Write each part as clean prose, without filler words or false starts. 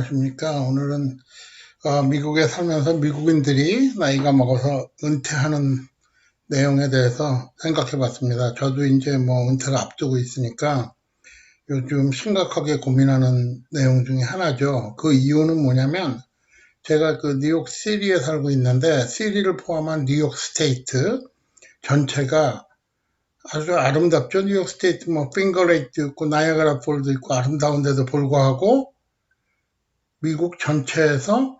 안녕하십니까. 오늘은 미국에 살면서 미국인들이 나이가 먹어서 은퇴하는 내용에 대해서 생각해 봤습니다. 저도 이제 뭐 은퇴를 앞두고 있으니까 요즘 심각하게 고민하는 내용 중에 하나죠. 그 이유는 뭐냐면 제가 그 뉴욕 시리에 살고 있는데 시리를 포함한 뉴욕 스테이트 전체가 아주 아름답죠. 뉴욕 스테이트 뭐 핑거레이크도 있고 나이아가라 폴도 있고 아름다운데도 불구하고 미국 전체에서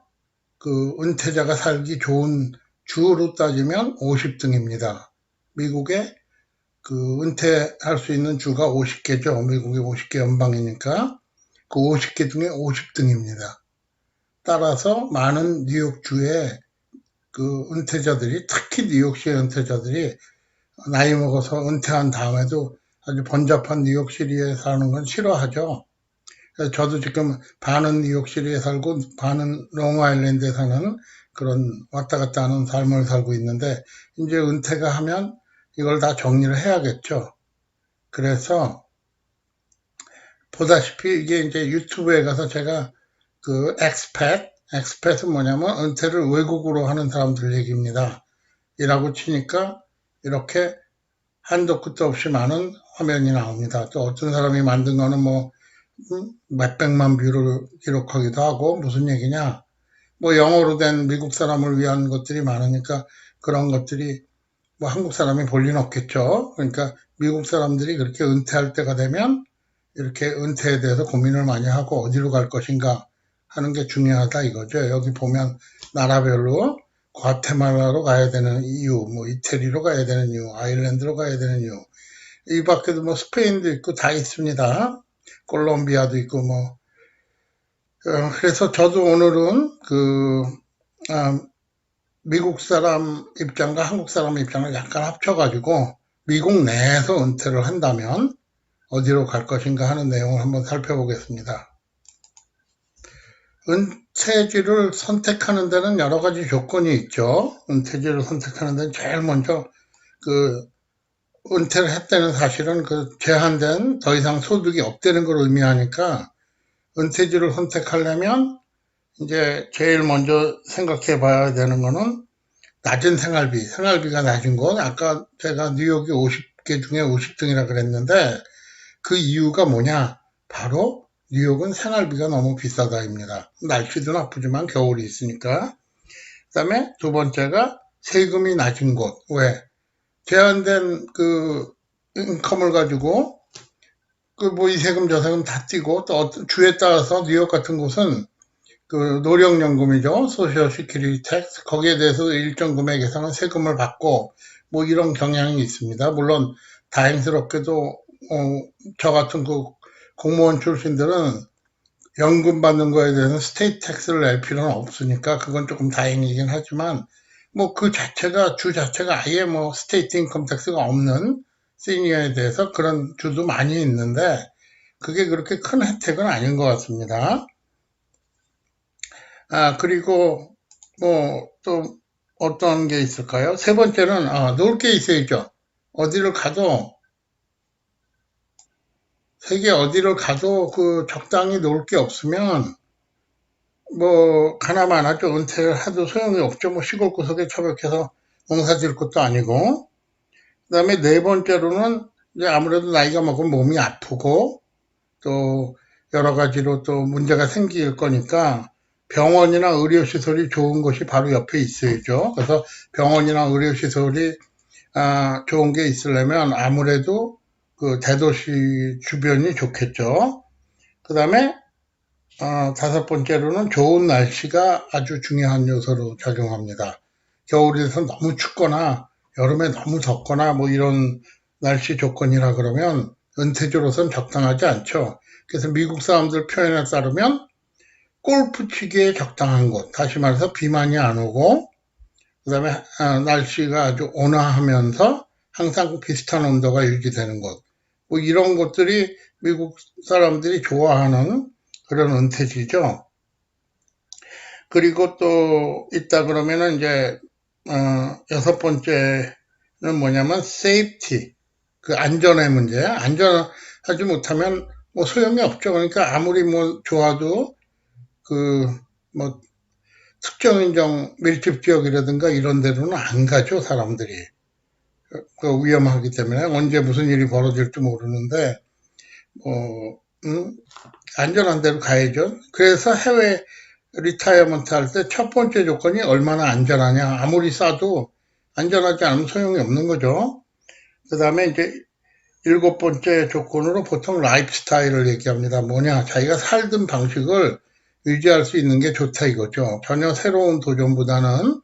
그 은퇴자가 살기 좋은 주로 따지면 50등입니다. 미국에 그 은퇴할 수 있는 주가 50개죠. 미국이 50개 연방이니까 그 50개 중에 50등입니다. 따라서 많은 뉴욕주의 그 은퇴자들이 특히 뉴욕시의 은퇴자들이 나이 먹어서 은퇴한 다음에도 아주 번잡한 뉴욕시리에 사는 건 싫어하죠. 저도 지금 반은 뉴욕시리에 살고 반은 롱아일랜드에 사는 그런 왔다 갔다 하는 삶을 살고 있는데 이제 은퇴가 하면 이걸 다 정리를 해야겠죠. 그래서 보다시피 이게 이제 유튜브에 가서 제가 그 엑스팻은 뭐냐면 은퇴를 외국으로 하는 사람들 얘기입니다. 이라고 치니까 이렇게 한도 끝도 없이 많은 화면이 나옵니다. 또 어떤 사람이 만든 거는 뭐 몇백만 뷰를 기록하기도 하고 무슨 얘기냐 뭐 영어로 된 미국 사람을 위한 것들이 많으니까 그런 것들이 뭐 한국 사람이 볼 리는 없겠죠. 그러니까 미국 사람들이 그렇게 은퇴할 때가 되면 이렇게 은퇴에 대해서 고민을 많이 하고 어디로 갈 것인가 하는 게 중요하다 이거죠. 여기 보면 나라별로 과테말라로 가야 되는 이유, 뭐 이태리로 가야 되는 이유, 아일랜드로 가야 되는 이유, 이 밖에도 뭐 스페인도 있고 다 있습니다. 콜롬비아도 있고 뭐 그래서 저도 오늘은 그 미국 사람 입장과 한국 사람 입장을 약간 합쳐가지고 미국 내에서 은퇴를 한다면 어디로 갈 것인가 하는 내용을 한번 살펴보겠습니다. 은퇴지를 선택하는 데는 여러 가지 조건이 있죠. 은퇴지를 선택하는 데는 제일 먼저 그 은퇴를 했다는 사실은 그 제한된 더 이상 소득이 없다는 걸 의미하니까 은퇴지를 선택하려면 이제 제일 먼저 생각해 봐야 되는 거는 낮은 생활비가 낮은 건 아까 제가 뉴욕이 50개 중에 50등이라 그랬는데 그 이유가 뭐냐? 바로 뉴욕은 생활비가 너무 비싸다입니다. 날씨도 나쁘지만 겨울이 있으니까. 그 다음에 두 번째가 세금이 낮은 곳. 왜? 제한된 그 인컴을 가지고 그 뭐 이 세금 저 세금 다 띄고 또 어떤 주에 따라서 뉴욕 같은 곳은 그 노령연금이죠. 소셜 시큐리티 텍스 거기에 대해서 일정 금액 이상은 세금을 받고 뭐 이런 경향이 있습니다. 물론 다행스럽게도 저 같은 그 공무원 출신들은 연금 받는 거에 대해서 스테이트 텍스를 낼 필요는 없으니까 그건 조금 다행이긴 하지만 뭐 그 자체가 주 자체가 아예 뭐 스테이트 인컴 텍스가 없는 시니어에 대해서 그런 주도 많이 있는데 그게 그렇게 큰 혜택은 아닌 것 같습니다. 그리고 뭐 또 어떤 게 있을까요? 세 번째는 놀 게 있어야죠. 어디를 가도 세계 어디를 가도 그 적당히 놀 게 없으면 뭐 가나마나죠. 은퇴를 해도 소용이 없죠. 뭐 시골 구석에 처박혀서 농사 지을 것도 아니고. 그다음에 네 번째로는 이제 아무래도 나이가 먹으면 몸이 아프고 또 여러 가지로 또 문제가 생길 거니까 병원이나 의료시설이 좋은 곳이 바로 옆에 있어야죠. 그래서 병원이나 의료시설이 좋은 게 있으려면 아무래도 그 대도시 주변이 좋겠죠. 그 다음에 다섯 번째로는 좋은 날씨가 아주 중요한 요소로 작용합니다. 겨울에서 너무 춥거나 여름에 너무 덥거나 뭐 이런 날씨 조건이라 그러면 은퇴지로선 적당하지 않죠. 그래서 미국 사람들 표현에 따르면 골프 치기에 적당한 곳, 다시 말해서 비 많이 안 오고 그 다음에 날씨가 아주 온화하면서 항상 비슷한 온도가 유지되는 곳, 뭐 이런 것들이 미국 사람들이 좋아하는 그런 은퇴지죠. 그리고 또 있다 그러면은 이제 여섯 번째는 뭐냐면 safety, 그 안전의 문제. 안전하지 못하면 뭐 소용이 없죠. 그러니까 아무리 뭐 좋아도 뭐, 특정 인종 밀집 지역이라든가 이런 데로는 안 가죠, 사람들이. 위험하기 때문에 언제 무슨 일이 벌어질지 모르는데, 안전한 데로 가야죠. 그래서 해외 리타이어먼트 할 때 첫 번째 조건이 얼마나 안전하냐. 아무리 싸도 안전하지 않으면 소용이 없는 거죠. 그 다음에 이제 일곱 번째 조건으로 보통 라이프 스타일을 얘기합니다. 뭐냐, 자기가 살던 방식을 유지할 수 있는 게 좋다 이거죠. 전혀 새로운 도전보다는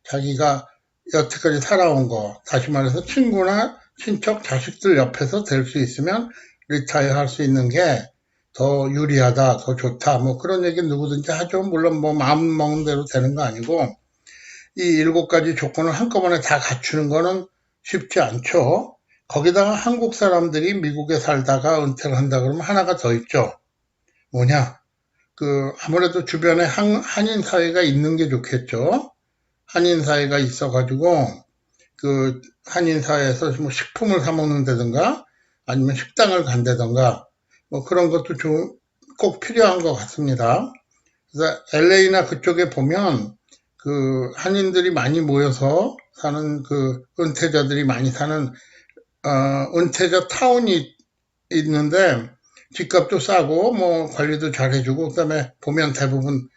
자기가 여태까지 살아온 거, 다시 말해서 친구나 친척, 자식들 옆에서 될 수 있으면 리타이어 할 수 있는 게 더 유리하다, 더 좋다, 뭐 그런 얘기 누구든지 하죠. 물론 뭐 마음 먹는 대로 되는 거 아니고, 이 일곱 가지 조건을 한꺼번에 다 갖추는 거는 쉽지 않죠. 거기다가 한국 사람들이 미국에 살다가 은퇴를 한다 그러면 하나가 더 있죠. 뭐냐? 아무래도 주변에 한인 사회가 있는 게 좋겠죠. 한인 사회가 있어가지고, 한인 사회에서 뭐 식품을 사 먹는다든가, 아니면 식당을 간다든가, 뭐 그런 것도 꼭 필요한 것 같습니다. 그래서 LA나 그쪽에 보면, 한인들이 많이 모여서 사는 은퇴자들이 많이 사는 은퇴자 타운이 있는데 집값도 싸고 뭐 관리도 잘 해주고 그다음에 보면 대부분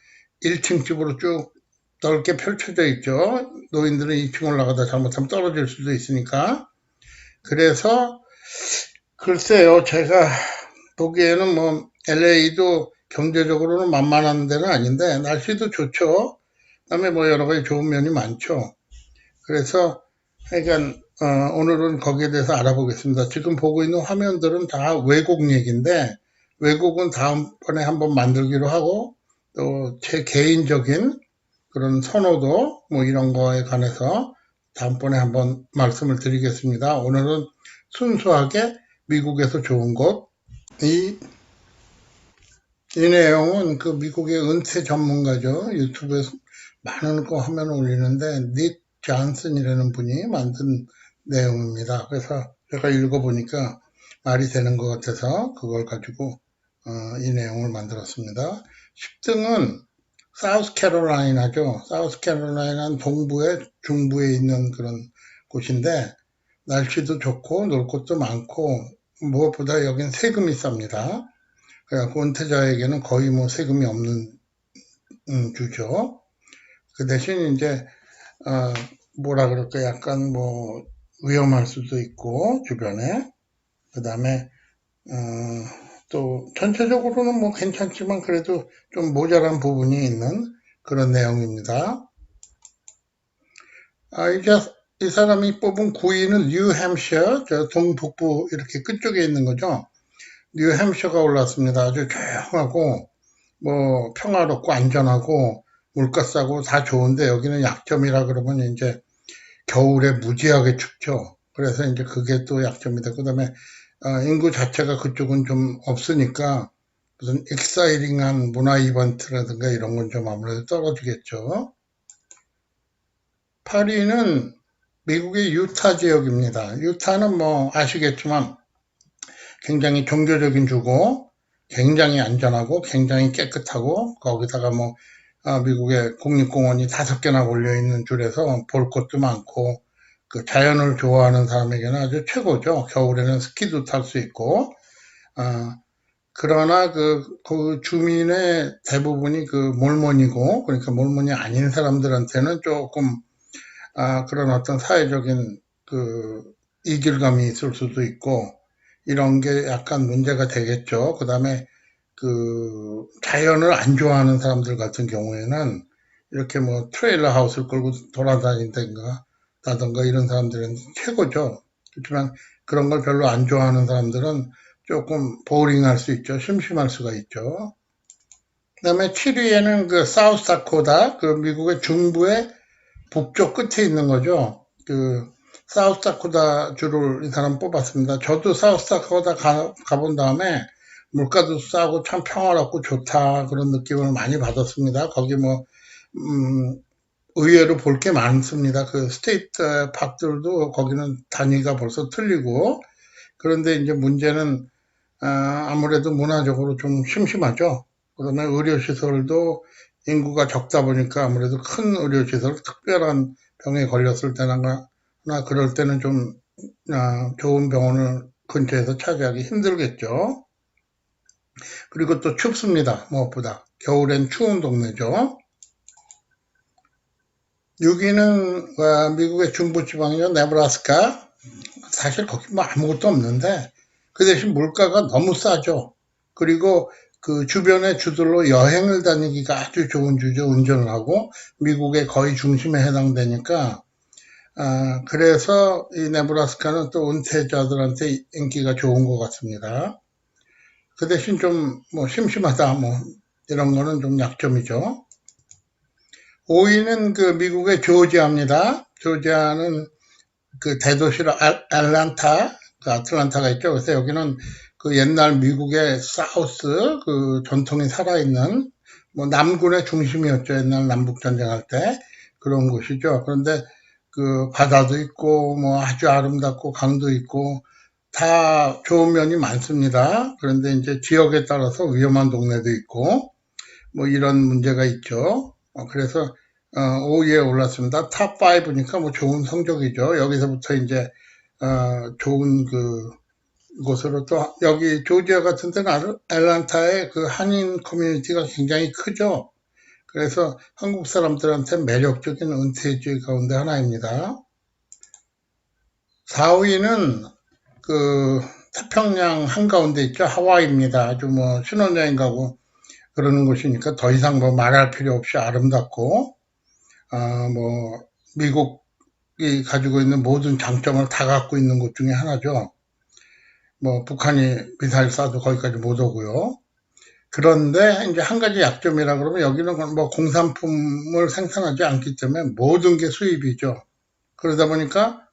1층 집으로 쭉 넓게 펼쳐져 있죠. 노인들은 2층 올라가다 잘못하면 떨어질 수도 있으니까. 그래서 글쎄요, 제가 보기에는 뭐 LA도 경제적으로는 만만한 데는 아닌데 날씨도 좋죠. 그다음에 뭐 여러 가지 좋은 면이 많죠. 그래서 하여간 오늘은 거기에 대해서 알아보겠습니다. 지금 보고 있는 화면들은 다 외국 얘기인데 외국은 다음번에 한번 만들기로 하고 또 제 개인적인 그런 선호도 뭐 이런 거에 관해서 다음번에 한번 말씀을 드리겠습니다. 오늘은 순수하게 미국에서 좋은 곳, 이, 이 내용은 미국의 은퇴 전문가죠. 유튜브에서 많은 거 화면 올리는데 닉 존슨이라는 분이 만든 내용입니다. 그래서 제가 읽어보니까 말이 되는 것 같아서 그걸 가지고 이 내용을 만들었습니다. 10등은 사우스캐롤라이나죠. 사우스캐롤라이나는 동부에 중부에 있는 그런 곳인데 날씨도 좋고 놀 곳도 많고 무엇보다 여긴 세금이 쌉니다. 그래서 은퇴자에게는 거의 뭐 세금이 없는 주죠. 그 대신 이제 뭐라 그럴까 약간 뭐 위험할 수도 있고 주변에 그 다음에 또 전체적으로는 뭐 괜찮지만 그래도 좀 모자란 부분이 있는 그런 내용입니다. 이제 이 사람이 뽑은 구위는 뉴햄셔, 저 동북부 이렇게 끝쪽에 있는 거죠. 뉴햄셔가 올랐습니다. 아주 조용하고 뭐 평화롭고 안전하고 물가 싸고 다 좋은데 여기는 약점이라 그러면 이제 겨울에 무지하게 춥죠. 그래서 이제 그게 또 약점이다. 그 다음에 인구 자체가 그쪽은 좀 없으니까 무슨 익사이링한 문화 이벤트라든가 이런 건 좀 아무래도 떨어지겠죠. 8위는 미국의 유타 지역입니다. 유타는 뭐 아시겠지만 굉장히 종교적인 주고 굉장히 안전하고 굉장히 깨끗하고 거기다가 뭐 미국의 국립공원이 5개나 몰려있는 줄에서 볼 것도 많고 자연을 좋아하는 사람에게는 아주 최고죠. 겨울에는 스키도 탈 수 있고 그러나 그 주민의 대부분이 몰몬이고 그러니까 몰몬이 아닌 사람들한테는 조금 그런 어떤 사회적인 이질감이 있을 수도 있고 이런 게 약간 문제가 되겠죠. 그 다음에 자연을 안 좋아하는 사람들 같은 경우에는 이렇게 뭐 트레일러 하우스를 끌고 돌아다닌다든가 이런 사람들은 최고죠. 그렇지만 그런 걸 별로 안 좋아하는 사람들은 조금 보링할 수 있죠. 심심할 수가 있죠. 그 다음에 7위에는 사우스다코다, 미국의 중부의 북쪽 끝에 있는 거죠. 사우스다코다 주를 이 사람 뽑았습니다. 저도 사우스다코다 가본 다음에 물가도 싸고 참 평화롭고 좋다 그런 느낌을 많이 받았습니다. 거기 뭐 의외로 볼 게 많습니다. 스테이트 파크들도 거기는 단위가 벌써 틀리고 그런데 이제 문제는 아무래도 문화적으로 좀 심심하죠. 그다음에 의료시설도 인구가 적다 보니까 아무래도 큰 의료시설, 특별한 병에 걸렸을 때나 그럴 때는 좀 좋은 병원을 근처에서 차지하기 힘들겠죠. 그리고 또 춥습니다. 무엇보다. 겨울엔 추운 동네죠. 6위는 미국의 중부지방이죠. 네브라스카. 사실 거기 뭐 아무것도 없는데 그 대신 물가가 너무 싸죠. 그리고 그 주변의 주들로 여행을 다니기가 아주 좋은 주죠. 운전을 하고 미국의 거의 중심에 해당되니까 그래서 이 네브라스카는 또 은퇴자들한테 인기가 좋은 것 같습니다. 그 대신 좀 뭐 심심하다 뭐 이런 거는 좀 약점이죠. 5위는 그 미국의 조지아입니다. 조지아는 그 대도시로 애틀란타, 그 아틀란타가 있죠. 그래서 여기는 그 옛날 미국의 사우스 그 전통이 살아있는 뭐 남군의 중심이었죠. 옛날 남북 전쟁할 때 그런 곳이죠. 그런데 그 바다도 있고 뭐 아주 아름답고 강도 있고 다 좋은 면이 많습니다. 그런데 이제 지역에 따라서 위험한 동네도 있고 뭐 이런 문제가 있죠. 그래서 5위에 올랐습니다. 탑 5니까 뭐 좋은 성적이죠. 여기서부터 이제 좋은 그 곳으로 또 여기 조지아 같은 데는 애틀란타의 그 한인 커뮤니티가 굉장히 크죠. 그래서 한국 사람들한테 매력적인 은퇴지 가운데 하나입니다. 4위는 그 태평양 한가운데 있죠. 하와이입니다. 아주 뭐 신혼여행 가고 그러는 곳이니까 더 이상 뭐 말할 필요 없이 아름답고 뭐 미국이 가지고 있는 모든 장점을 다 갖고 있는 곳 중에 하나죠. 뭐 북한이 미사일 쏴도 거기까지 못 오고요. 그런데 이제 한 가지 약점이라 그러면 여기는 뭐 공산품을 생산하지 않기 때문에 모든 게 수입이죠. 그러다 보니까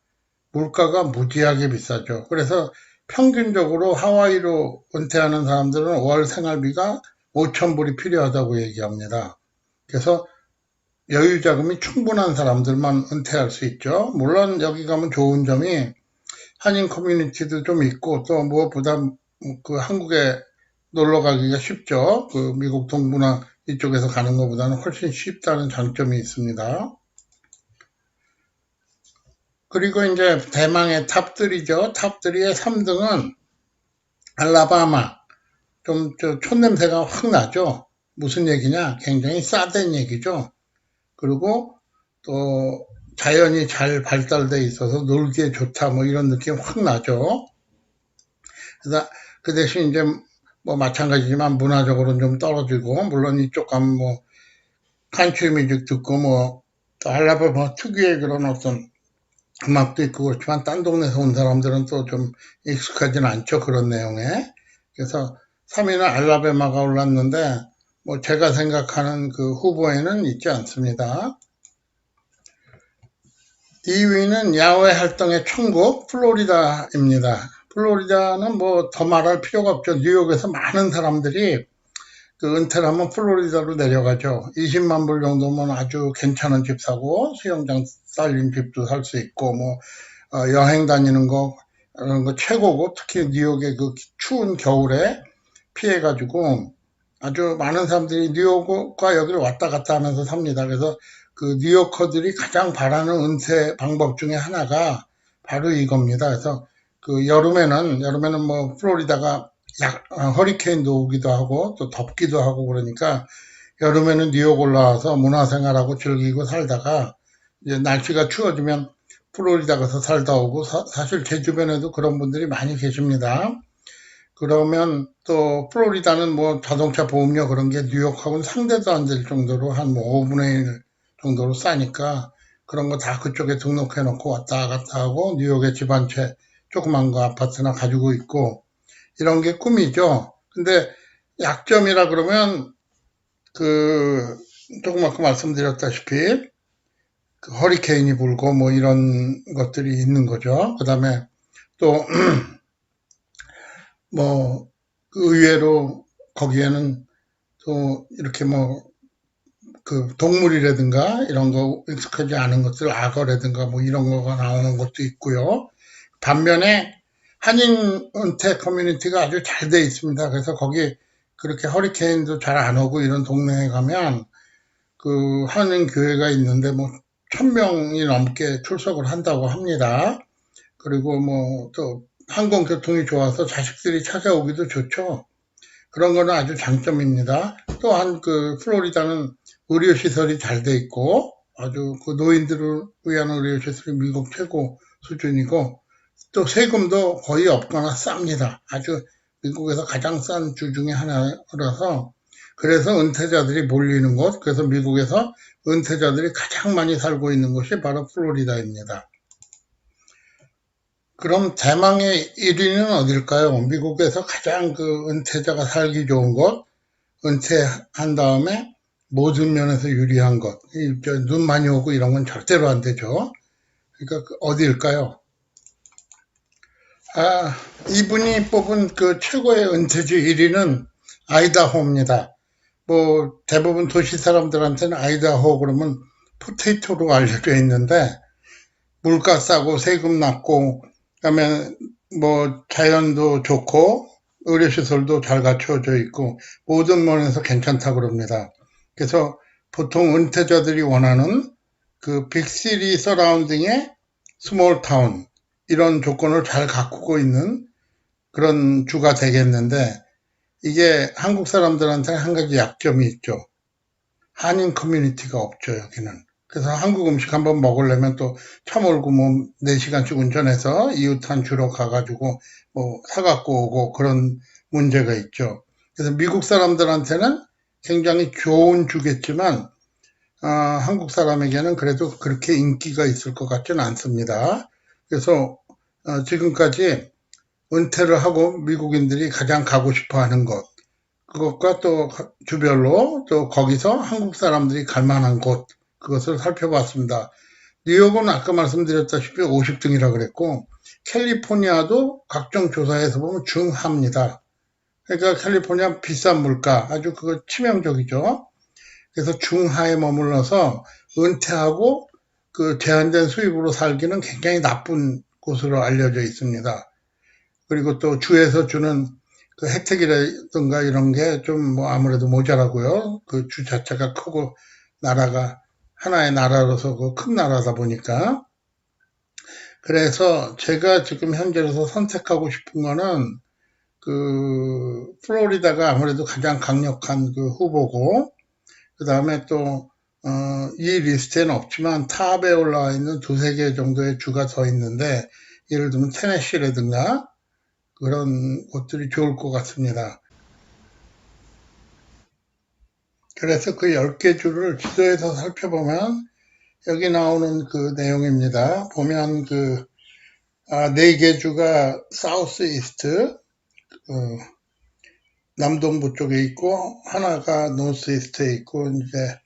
물가가 무지하게 비싸죠. 그래서 평균적으로 하와이로 은퇴하는 사람들은 월 생활비가 5,000불이 필요하다고 얘기합니다. 그래서 여유 자금이 충분한 사람들만 은퇴할 수 있죠. 물론 여기 가면 좋은 점이 한인 커뮤니티도 좀 있고 또 무엇보다 그 한국에 놀러 가기가 쉽죠. 그 미국 동부나 이쪽에서 가는 것보다는 훨씬 쉽다는 장점이 있습니다. 그리고 이제 대망의 탑3죠. 탑3의 3등은 알라바마. 좀 촌냄새가 확 나죠. 무슨 얘기냐? 굉장히 싸된 얘기죠. 그리고 또 자연이 잘 발달돼 있어서 놀기에 좋다 뭐 이런 느낌 확 나죠. 그래서 그 대신 이제 뭐 마찬가지지만 문화적으로는 좀 떨어지고 물론 이쪽 가면 뭐 칸트리 뮤직 듣고 뭐 또 알라바마 특유의 그런 어떤 음악도 있고 그렇지만 딴 동네에서 온 사람들은 또 좀 익숙하지는 않죠 그런 내용에. 그래서 3위는 알라바마가 올랐는데 뭐 제가 생각하는 그 후보에는 있지 않습니다. 2위는 야외 활동의 천국 플로리다입니다. 플로리다는 뭐 더 말할 필요가 없죠. 뉴욕에서 많은 사람들이 그 은퇴를 하면 플로리다로 내려가죠. 20만 불 정도면 아주 괜찮은 집 사고 수영장 딸린 집도 살 수 있고 뭐 여행 다니는 거 그런 거 최고고 특히 뉴욕의 그 추운 겨울에 피해가지고 아주 많은 사람들이 뉴욕과 여기를 왔다 갔다 하면서 삽니다. 그래서 그 뉴요커들이 가장 바라는 은퇴 방법 중에 하나가 바로 이겁니다. 그래서 그 여름에는 뭐 플로리다가 허리케인도 오기도 하고 또 덥기도 하고 그러니까 여름에는 뉴욕 올라와서 문화생활하고 즐기고 살다가 이제 날씨가 추워지면 플로리다 가서 살다 오고 사실 제 주변에도 그런 분들이 많이 계십니다. 그러면 또 플로리다는 뭐 자동차 보험료 그런 게 뉴욕하고는 상대도 안 될 정도로 한 뭐 5분의 1 정도로 싸니까 그런 거 다 그쪽에 등록해 놓고 왔다 갔다 하고 뉴욕에 집 한 채 조그만 거 아파트나 가지고 있고 이런 게 꿈이죠. 근데 약점이라 그러면 그 조금 아까 말씀드렸다시피 그 허리케인이 불고 뭐 이런 것들이 있는 거죠. 그다음에 또 뭐 의외로 거기에는 또 이렇게 뭐 그 동물이라든가 이런 거 익숙하지 않은 것들 악어라든가 뭐 이런 거가 나오는 것도 있고요. 반면에 한인 은퇴 커뮤니티가 아주 잘 돼 있습니다. 그래서 거기 그렇게 허리케인도 잘 안 오고 이런 동네에 가면 그 한인 교회가 있는데 뭐 1000명이 넘게 출석을 한다고 합니다. 그리고 뭐 또 항공교통이 좋아서 자식들이 찾아오기도 좋죠. 그런 거는 아주 장점입니다. 또한 그 플로리다는 의료시설이 잘 돼 있고 아주 그 노인들을 위한 의료시설이 미국 최고 수준이고 또 세금도 거의 없거나 쌉니다. 아주 미국에서 가장 싼 주 중에 하나라서 그래서 은퇴자들이 몰리는 곳, 그래서 미국에서 은퇴자들이 가장 많이 살고 있는 곳이 바로 플로리다입니다. 그럼 대망의 1위는 어딜까요? 미국에서 가장 그 은퇴자가 살기 좋은 곳, 은퇴한 다음에 모든 면에서 유리한 것. 눈 많이 오고 이런 건 절대로 안 되죠. 그러니까 어디일까요? 이분이 뽑은 그 최고의 은퇴주 1위는 아이다호입니다. 뭐 대부분 도시 사람들한테는 아이다호 그러면 포테이토로 알려져 있는데 물가 싸고 세금 낮고 그다음에 뭐 자연도 좋고 의료시설도 잘 갖춰져 있고 모든 면에서 괜찮다고 그럽니다. 그래서 보통 은퇴자들이 원하는 그 빅시티 서라운딩의 스몰 타운 이런 조건을 잘 갖추고 있는 그런 주가 되겠는데 이게 한국 사람들한테 한 가지 약점이 있죠. 한인 커뮤니티가 없죠, 여기는. 그래서 한국 음식 한번 먹으려면 또 차 몰고 뭐 4시간씩 운전해서 이웃한 주로 가가지고 뭐 사갖고 오고 그런 문제가 있죠. 그래서 미국 사람들한테는 굉장히 좋은 주겠지만 한국 사람에게는 그래도 그렇게 인기가 있을 것 같지는 않습니다. 그래서 지금까지 은퇴를 하고 미국인들이 가장 가고 싶어 하는 곳, 그것과 또 주별로 또 거기서 한국 사람들이 갈 만한 곳, 그것을 살펴봤습니다. 뉴욕은 아까 말씀드렸다시피 50등이라 그랬고, 캘리포니아도 각종 조사에서 보면 중하입니다. 그러니까 캘리포니아 비싼 물가, 아주 그거 치명적이죠. 그래서 중하에 머물러서 은퇴하고 그 제한된 수입으로 살기는 굉장히 나쁜 곳으로 알려져 있습니다. 그리고 또 주에서 주는 그 혜택이라든가 이런 게 좀 뭐 아무래도 모자라고요. 그 주 자체가 크고 나라가 하나의 나라로서 그 큰 나라다 보니까. 그래서 제가 지금 현재로서 선택하고 싶은 거는 그 플로리다가 아무래도 가장 강력한 그 후보고 그 다음에 또 이 리스트에는 없지만 탑에 올라와 있는 두세 개 정도의 주가 더 있는데 예를 들면 테네시라든가 그런 곳들이 좋을 것 같습니다. 그래서 그 10개 주를 지도에서 살펴보면 여기 나오는 그 내용입니다. 보면 그 4개 주가 사우스 이스트 남동부 쪽에 있고 하나가 노스 이스트에 있고 이제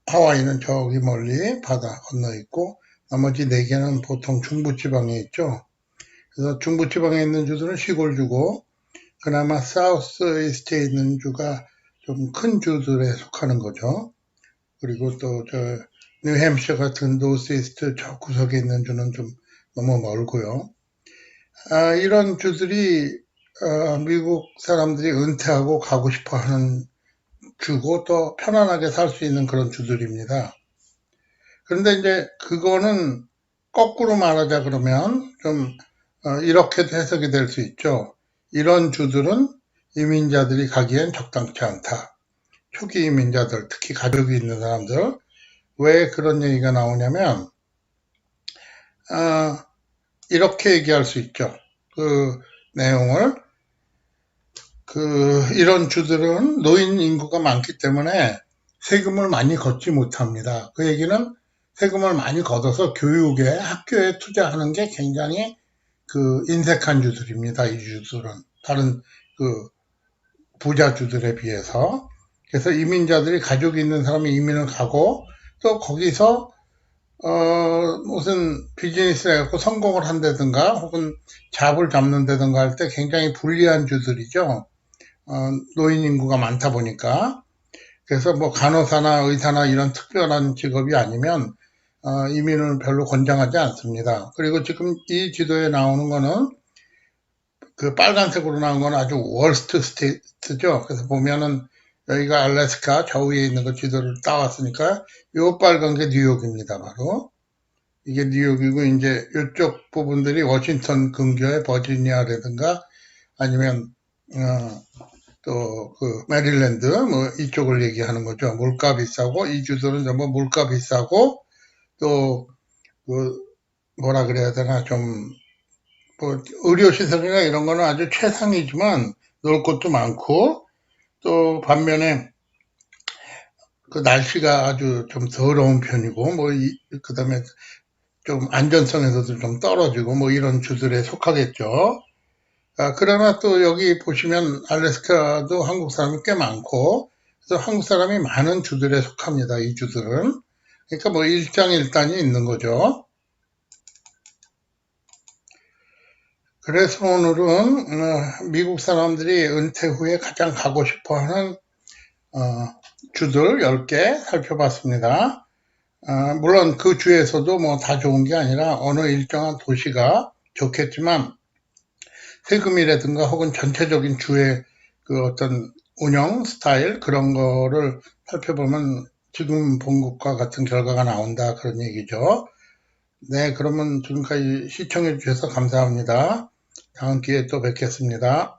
하와이는 저기 멀리 바다 건너 있고 나머지 4개는 보통 중부지방에 있죠. 그래서 중부지방에 있는 주들은 시골주고 그나마 사우스 이스트에 있는 주가 좀 큰 주들에 속하는 거죠. 그리고 또 저 뉴햄셔 같은 노스 이스트 저 구석에 있는 주는 좀 너무 멀고요. 이런 주들이 미국 사람들이 은퇴하고 가고 싶어 하는 주고 또 편안하게 살 수 있는 그런 주들입니다. 그런데 이제 그거는 거꾸로 말하자 그러면 좀 이렇게도 해석이 될 수 있죠. 이런 주들은 이민자들이 가기엔 적당치 않다. 초기 이민자들, 특히 가족이 있는 사람들. 왜 그런 얘기가 나오냐면 이렇게 얘기할 수 있죠. 그 내용을 이런 주들은 노인 인구가 많기 때문에 세금을 많이 걷지 못합니다. 그 얘기는 세금을 많이 걷어서 교육에 학교에 투자하는 게 굉장히 그 인색한 주들입니다. 이 주들은 다른 그 부자주들에 비해서. 그래서 이민자들이 가족이 있는 사람이 이민을 가고 또 거기서 무슨 비즈니스를 해갖고 성공을 한다든가 혹은 잡을 잡는다든가 할 때 굉장히 불리한 주들이죠. 노인 인구가 많다 보니까. 그래서 뭐 간호사나 의사나 이런 특별한 직업이 아니면 이민을 별로 권장하지 않습니다. 그리고 지금 이 지도에 나오는 거는 그 빨간색으로 나온 건 아주 월스트 이스트죠. 그래서 보면은 여기가 알래스카 저 위에 있는 거 지도를 따왔으니까 요 빨간 게 뉴욕입니다. 바로 이게 뉴욕이고 이제 이쪽 부분들이 워싱턴 근교의 버지니아라든가 아니면 또 그 메릴랜드 뭐 이쪽을 얘기하는 거죠. 물가 비싸고 이 주들은 전부 물가 비싸고 또 그 뭐라 그래야 되나 좀 뭐 의료 시설이나 이런 거는 아주 최상이지만 놀 곳도 많고 또 반면에 그 날씨가 아주 좀 더러운 편이고 뭐 그다음에 좀 안전성에서도 좀 떨어지고 뭐 이런 주들에 속하겠죠. 그러나 또 여기 보시면 알래스카도 한국 사람이 꽤 많고 그래서 한국 사람이 많은 주들에 속합니다. 이 주들은. 그러니까 뭐 일장일단이 있는 거죠. 그래서 오늘은 미국 사람들이 은퇴 후에 가장 가고 싶어하는 주들 10개 살펴봤습니다. 물론 그 주에서도 뭐 다 좋은 게 아니라 어느 일정한 도시가 좋겠지만 세금이라든가 혹은 전체적인 주의 그 어떤 운영 스타일 그런 거를 살펴보면 지금 본 것과 같은 결과가 나온다 그런 얘기죠. 네, 그러면 지금까지 시청해 주셔서 감사합니다. 다음 기회에 또 뵙겠습니다.